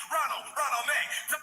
Ronald May.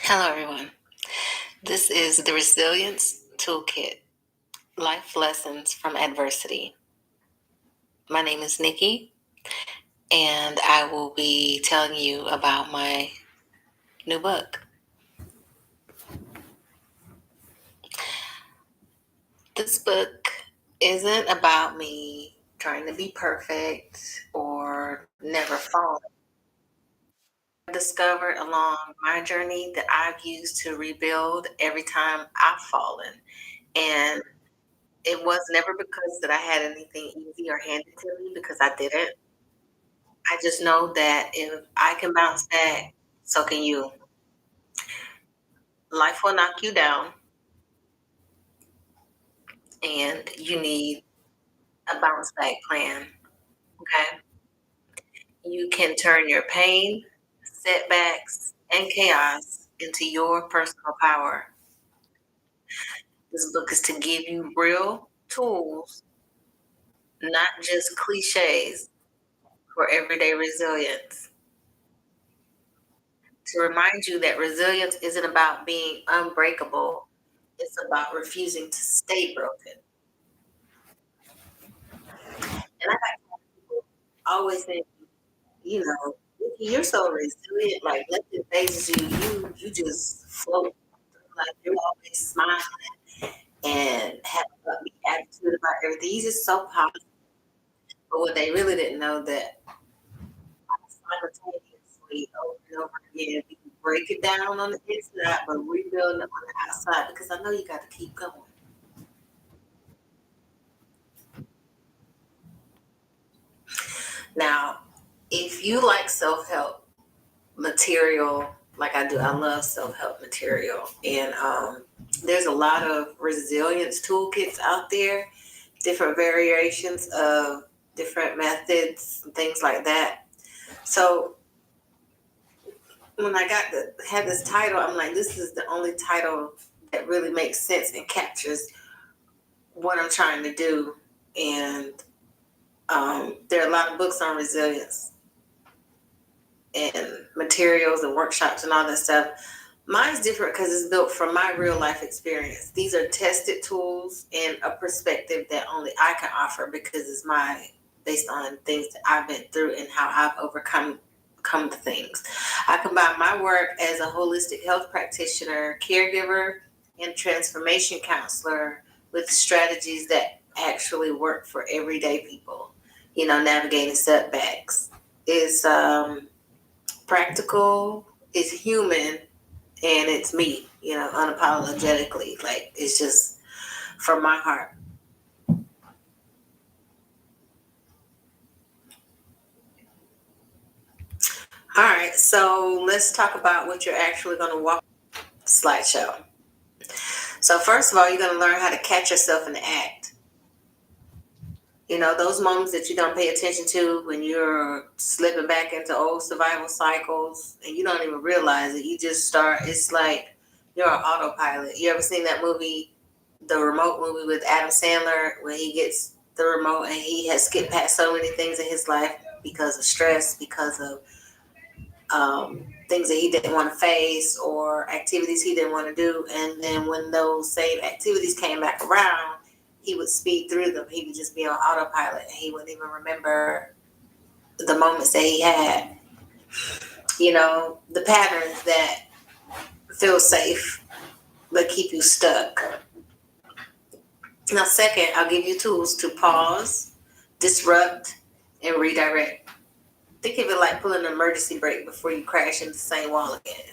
Hello, everyone. This is the Resilience Toolkit, Life Lessons from Adversity. My name is Nikki, and I will be telling you about my new book. This book isn't about me trying to be perfect or never falling. I discovered along my journey that I've used to rebuild every time I've fallen. And it was never because that I had anything easy or handed to me, because I didn't. I just know that if I can bounce back, so can you. Life will knock you down, and you need a bounce back plan. Okay. You can turn your pain, setbacks, and chaos into your personal power. This book is to give you real tools, not just cliches, for everyday resilience. To remind you that resilience isn't about being unbreakable, it's about refusing to stay broken. And I got people always saying, you know, you're so resilient, like nothing phases you. You just float, like you're always smiling and have a upbeat attitude about everything. You're just so positive. But what they really didn't know that simultaneously over and over again, we can break it down on the inside, but rebuild it on the outside, because I know you got to keep going. Now, if you like self help material like I do, I love self help material. And there's a lot of resilience toolkits out there, different variations of different methods and things like that. So when I had this title, I'm like, this is the only title that really makes sense and captures what I'm trying to do. And There are a lot of books on resilience and materials and workshops and all that stuff. Mine's different because it's built from my real life experience. These are tested tools and a perspective that only I can offer because it's based on things that I've been through and how I've overcome the things. I combine my work as a holistic health practitioner, caregiver, and transformation counselor with strategies that actually work for everyday people. Navigating setbacks is practical, it's human, and it's me, unapologetically. Like, it's just from my heart. All right, so let's talk about what you're actually going to walk slideshow. So first of all, you're going to learn how to catch yourself in the act. Those moments that you don't pay attention to when you're slipping back into old survival cycles and you don't even realize it. You just start, it's like you're on autopilot. You ever seen that movie, the remote movie with Adam Sandler, when he gets the remote and he has skipped past so many things in his life because of stress, because of things that he didn't want to face or activities he didn't want to do. And then when those same activities came back around, he would speed through them. He would just be on autopilot and he wouldn't even remember the moments that he had. The patterns that feel safe but keep you stuck. Now, second, I'll give you tools to pause, disrupt, and redirect. Think of it like pulling an emergency brake before you crash into the same wall again.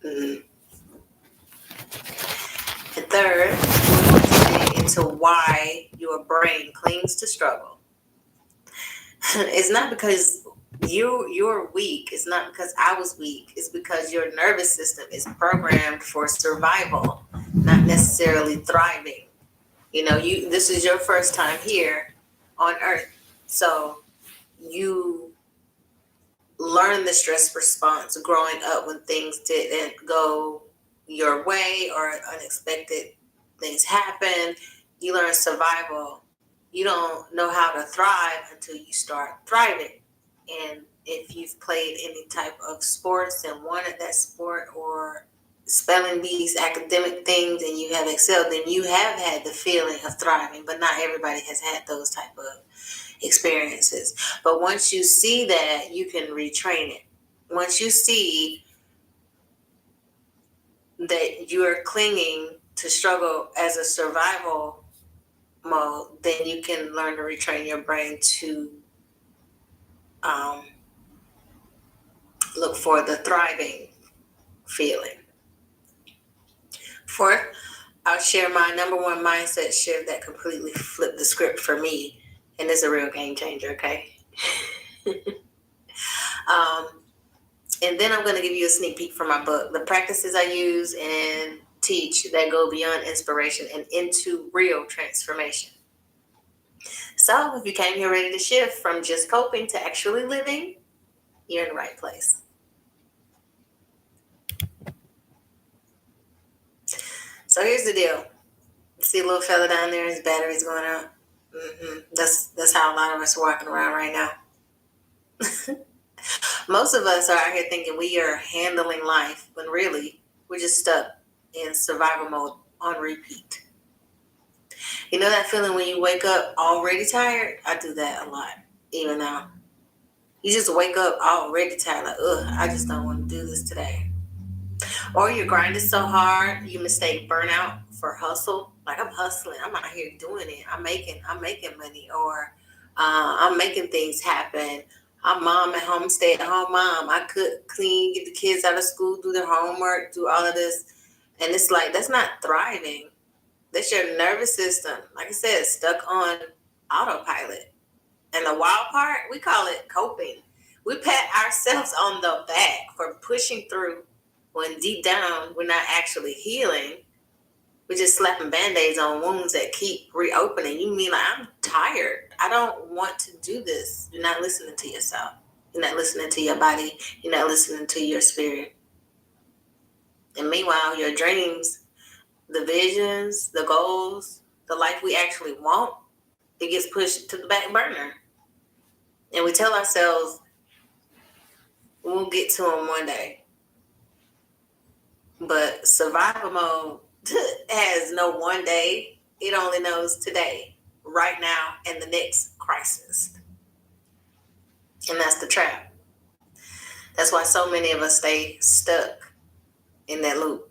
Mm-hmm. And third, we're going to dig into why your brain clings to struggle. It's not because you're weak. It's not because I was weak. It's because your nervous system is programmed for survival, not necessarily thriving. This is your first time here on Earth, so you learn the stress response growing up when things didn't go your way or unexpected things happen. You learn survival. You don't know how to thrive until you start thriving. And if you've played any type of sports and wanted that sport or spelling bees, academic things, and you have excelled, then you have had the feeling of thriving. But not everybody has had those type of experiences. But once you see that, you can retrain it. Once you see that you're clinging to struggle as a survival mode, then you can learn to retrain your brain to look for the thriving feeling. Fourth, I'll share my number one mindset shift that completely flipped the script for me, and it's a real game changer, okay? And then I'm going to give you a sneak peek from my book, the practices I use and teach that go beyond inspiration and into real transformation. So if you came here ready to shift from just coping to actually living, you're in the right place. So here's the deal. See a little fella down there, his battery's going out. That's how a lot of us are walking around right now. Most of us are out here thinking we are handling life when really we're just stuck in survival mode on repeat. You know that feeling when you wake up already tired? I do that a lot, even now. You just wake up already tired, like, I just don't want to do this today. Or you're grinding so hard, you mistake burnout for hustle. Like, I'm hustling, I'm out here doing it. I'm making money, or I'm making things happen. I'm mom at home, stay at home mom. I cook, clean, get the kids out of school, do their homework, do all of this. And it's like, that's not thriving. That's your nervous system, like I said, stuck on autopilot. And the wild part, we call it coping. We pat ourselves on the back for pushing through when deep down we're not actually healing. We're just slapping band-aids on wounds that keep reopening. You mean like, I'm tired. I don't want to do this. You're not listening to yourself. You're not listening to your body. You're not listening to your spirit. And meanwhile, your dreams, the visions, the goals, the life we actually want, it gets pushed to the back burner. And we tell ourselves we'll get to them one day. But survival mode has no one day. It only knows today, right now, and the next crisis. And that's the trap. That's why so many of us stay stuck in that loop.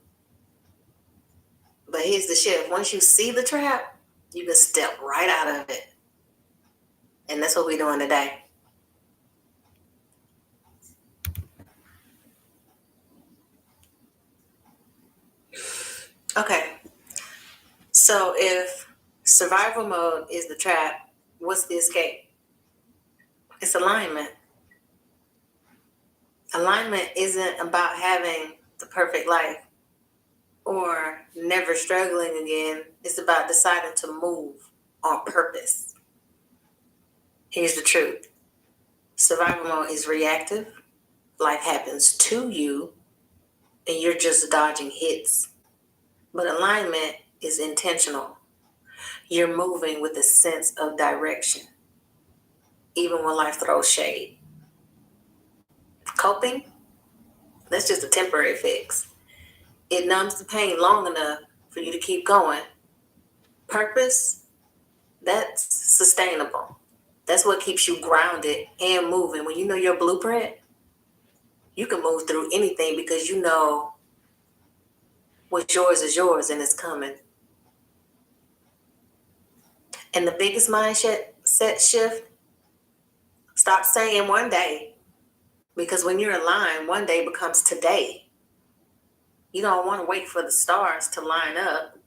But here's the shift. Once you see the trap, you can step right out of it. And that's what we're doing today. Okay. So if survival mode is the trap, what's the escape? It's alignment. Alignment isn't about having the perfect life or never struggling again. It's about deciding to move on purpose. Here's the truth. Survival mode is reactive. Life happens to you and you're just dodging hits. But alignment is intentional. You're moving with a sense of direction, even when life throws shade. Coping, that's just a temporary fix. It numbs the pain long enough for you to keep going. Purpose, that's sustainable. That's what keeps you grounded and moving. When you know your blueprint, you can move through anything because you know what's yours is yours and it's coming. And the biggest mindset shift, stop saying one day, because when you're aligned, one day becomes today. You don't want to wait for the stars to line up.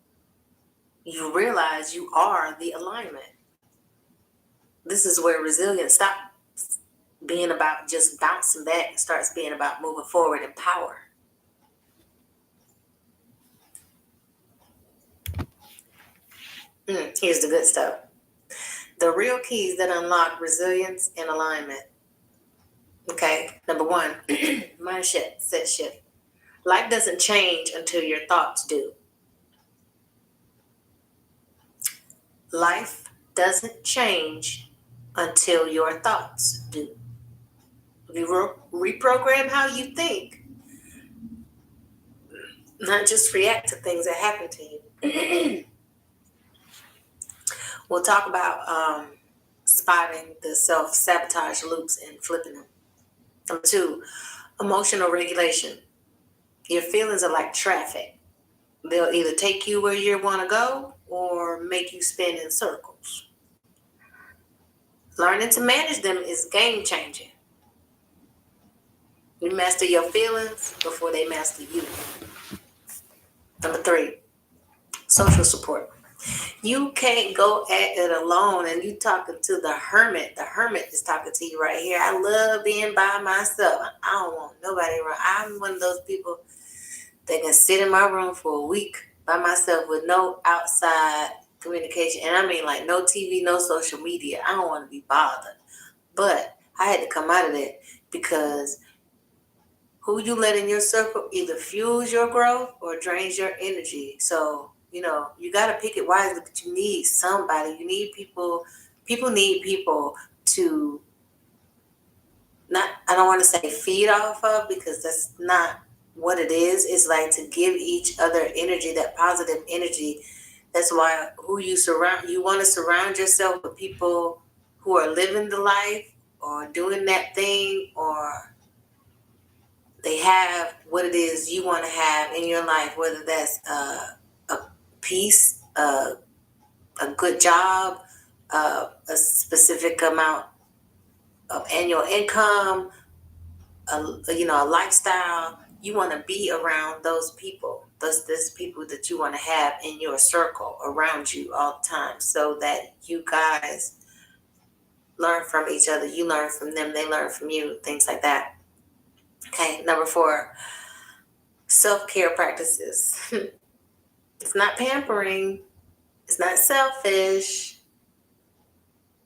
You realize you are the alignment. This is where resilience stops being about just bouncing back and starts being about moving forward in power. Here's the good stuff. The real keys that unlock resilience and alignment. Okay, number one, mindset shift. Life doesn't change until your thoughts do. Life doesn't change until your thoughts do. You reprogram how you think, not just react to things that happen to you. We'll talk about spotting the self-sabotage loops and flipping them. Number two, emotional regulation. Your feelings are like traffic. They'll either take you where you want to go or make you spin in circles. Learning to manage them is game-changing. You master your feelings before they master you. Number three, social support. You can't go at it alone, and you talking to the hermit. The hermit is talking to you right here. I love being by myself. I don't want nobody around. I'm one of those people that can sit in my room for a week by myself with no outside communication. And I mean like no TV, no social media. I don't want to be bothered. But I had to come out of that because who you let in your circle either fuels your growth or drains your energy. So, you got to pick it wisely, but you need somebody. You need people. People need people to I don't want to say feed off of, because that's not what it is. It's like to give each other energy, that positive energy. That's why you want to surround yourself with people who are living the life or doing that thing, or they have what it is you want to have in your life, whether that's a peace, a good job, a specific amount of annual income, a lifestyle. You want to be around those people, those people that you want to have in your circle around you all the time, so that you guys learn from each other. You learn from them, they learn from you, things like that. Okay, number four, self-care practices. It's not pampering. It's not selfish.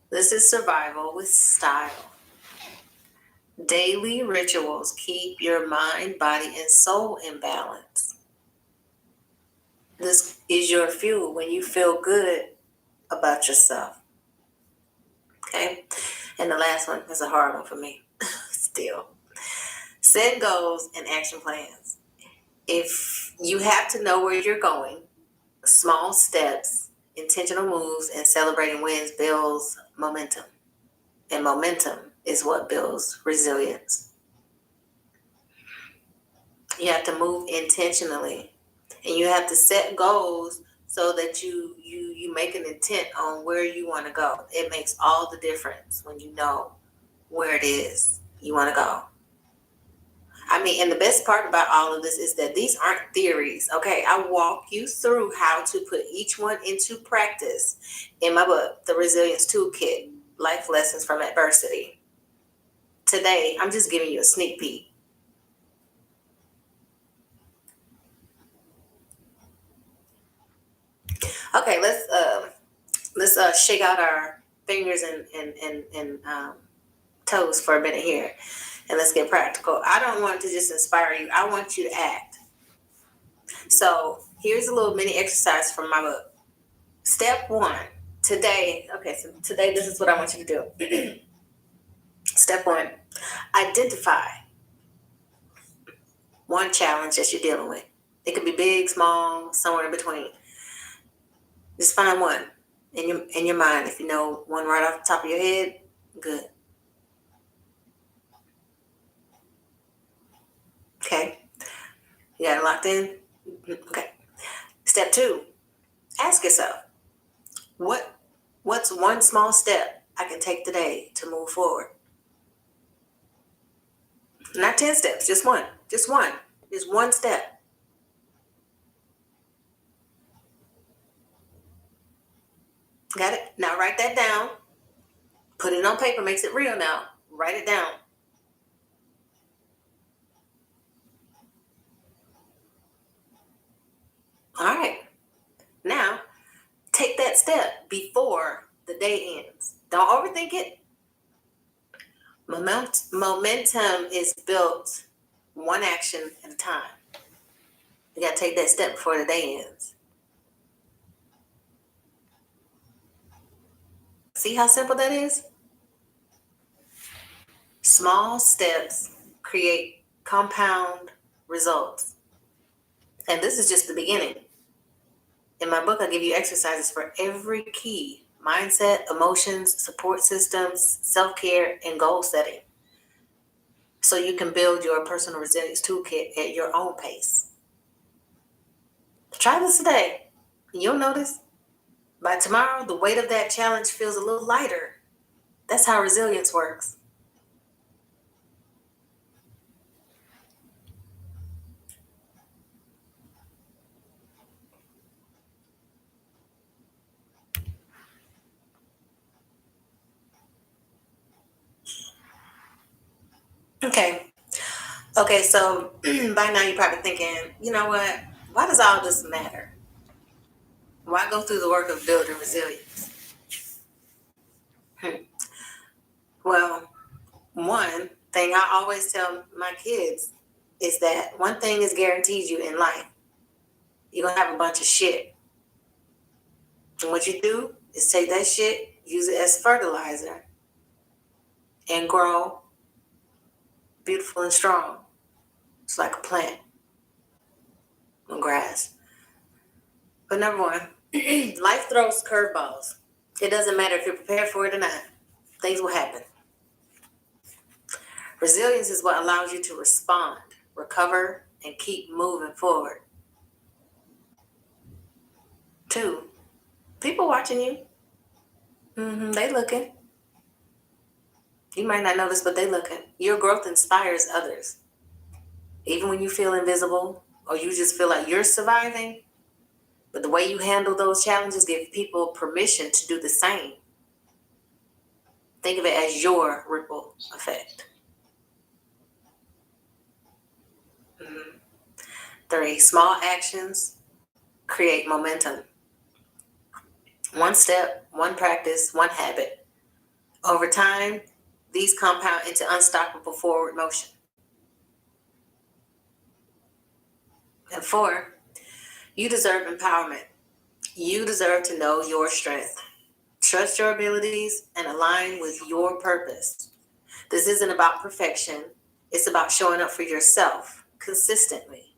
This is survival with style. Daily rituals keep your mind, body, and soul in balance. This is your fuel. When you feel good, about yourself. Okay? And the last one is a hard one for me. Still. Set goals and action plans. If you have to know where you're going, small steps, intentional moves, and celebrating wins builds momentum. And momentum is what builds resilience. You have to move intentionally, and you have to set goals so that you make an intent on where you want to go. It makes all the difference when you know where it is you want to go. I mean, and the best part about all of this is that these aren't theories, okay? I walk you through how to put each one into practice in my book, The Resilience Toolkit, Life Lessons from Adversity. Today, I'm just giving you a sneak peek. Okay, let's shake out our fingers and toes for a minute here, and let's get practical. I don't want to just inspire you. I want you to act. So here's a little mini exercise from my book. Step one, today, okay, so today this is what I want you to do. Step one, identify one challenge that you're dealing with. It could be big, small, somewhere in between. Just find one in your mind. If you know one right off the top of your head, good. Okay, you got it locked in? Okay. Step two, ask yourself, what's one small step I can take today to move forward? Not 10 steps, just one. Just one. Just one step. Got it? Now write that down. Put it on paper, makes it real now. Write it down. All right. Now, take that step before the day ends. Don't overthink it. Momentum is built one action at a time. You got to take that step before the day ends. See how simple that is? Small steps create compound results. And this is just the beginning. In my book, I give you exercises for every key: mindset, emotions, support systems, self-care, and goal setting. So you can build your personal resilience toolkit at your own pace. Try this today. You'll notice by tomorrow, the weight of that challenge feels a little lighter. That's how resilience works. Okay. Okay, so by now you're probably thinking, you know what? Why does all this matter? Why go through the work of building resilience? Well, one thing I always tell my kids is that one thing is guaranteed you in life. You're going to have a bunch of shit. And what you do is take that shit, use it as fertilizer, and grow beautiful and strong. It's like a plant on grass. But number one, life throws curveballs. It doesn't matter if you're prepared for it or not. Things will happen. Resilience is what allows you to respond, recover, and keep moving forward. Two, people watching you. They looking. You might not notice, but they looking. Your growth inspires others. Even when you feel invisible or you just feel like you're surviving, but the way you handle those challenges give people permission to do the same. Think of it as your ripple effect. Three, small actions create momentum. One step, one practice, one habit. Over time, these compound into unstoppable forward motion. And four, you deserve empowerment. You deserve to know your strength. Trust your abilities and align with your purpose. This isn't about perfection, it's about showing up for yourself consistently.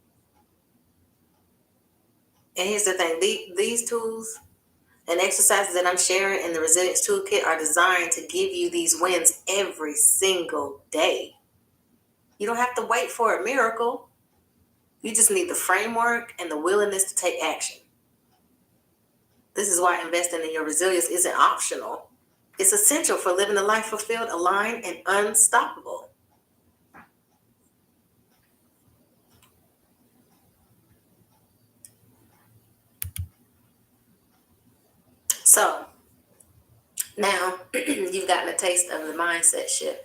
And here's the thing, these tools and exercises that I'm sharing in the Resilience Toolkit are designed to give you these wins every single day. You don't have to wait for a miracle. You just need the framework and the willingness to take action. This is why investing in your resilience isn't optional. It's essential for living a life fulfilled, aligned, and unstoppable. So, now you've gotten a taste of the mindset shift,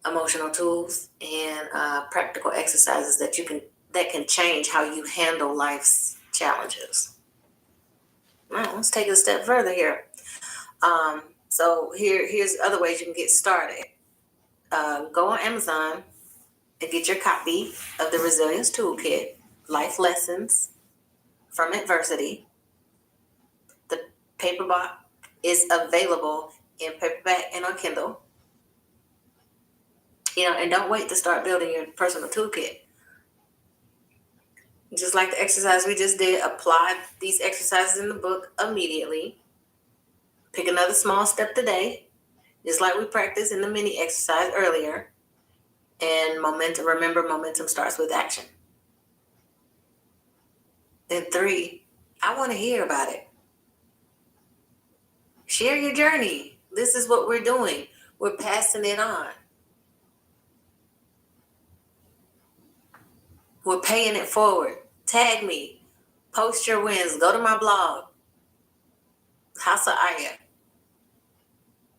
emotional tools, and practical exercises that can change how you handle life's challenges. Now, let's take it a step further here. Here's other ways you can get started. Go on Amazon and get your copy of the Resilience Toolkit, Life Lessons from Adversity. The paperback is available in paperback and on Kindle. And don't wait to start building your personal toolkit. Just like the exercise we just did, apply these exercises in the book immediately. Pick another small step today, just like we practiced in the mini exercise earlier. And remember, momentum starts with action. Then 3, I want to hear about it. Share your journey. This is what we're doing. We're passing it on. We're paying it forward. Tag me. Post your wins. Go to my blog. House of Aya.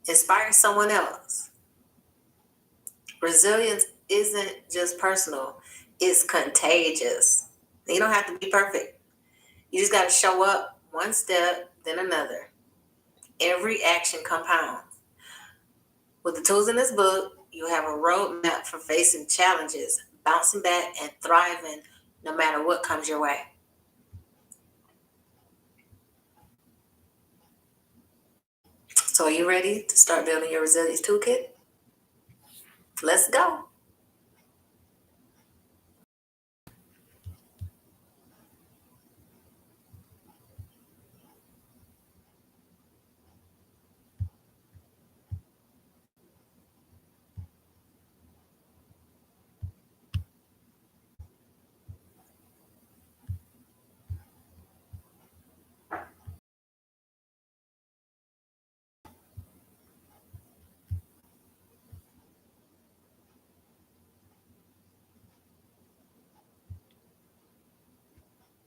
Inspire someone else. Resilience isn't just personal. It's contagious. You don't have to be perfect. You just got to show up one step, then another. Every action compounds. With the tools in this book, you have a roadmap for facing challenges, bouncing back, and thriving no matter what comes your way. So are you ready to start building your resilience toolkit? Let's go.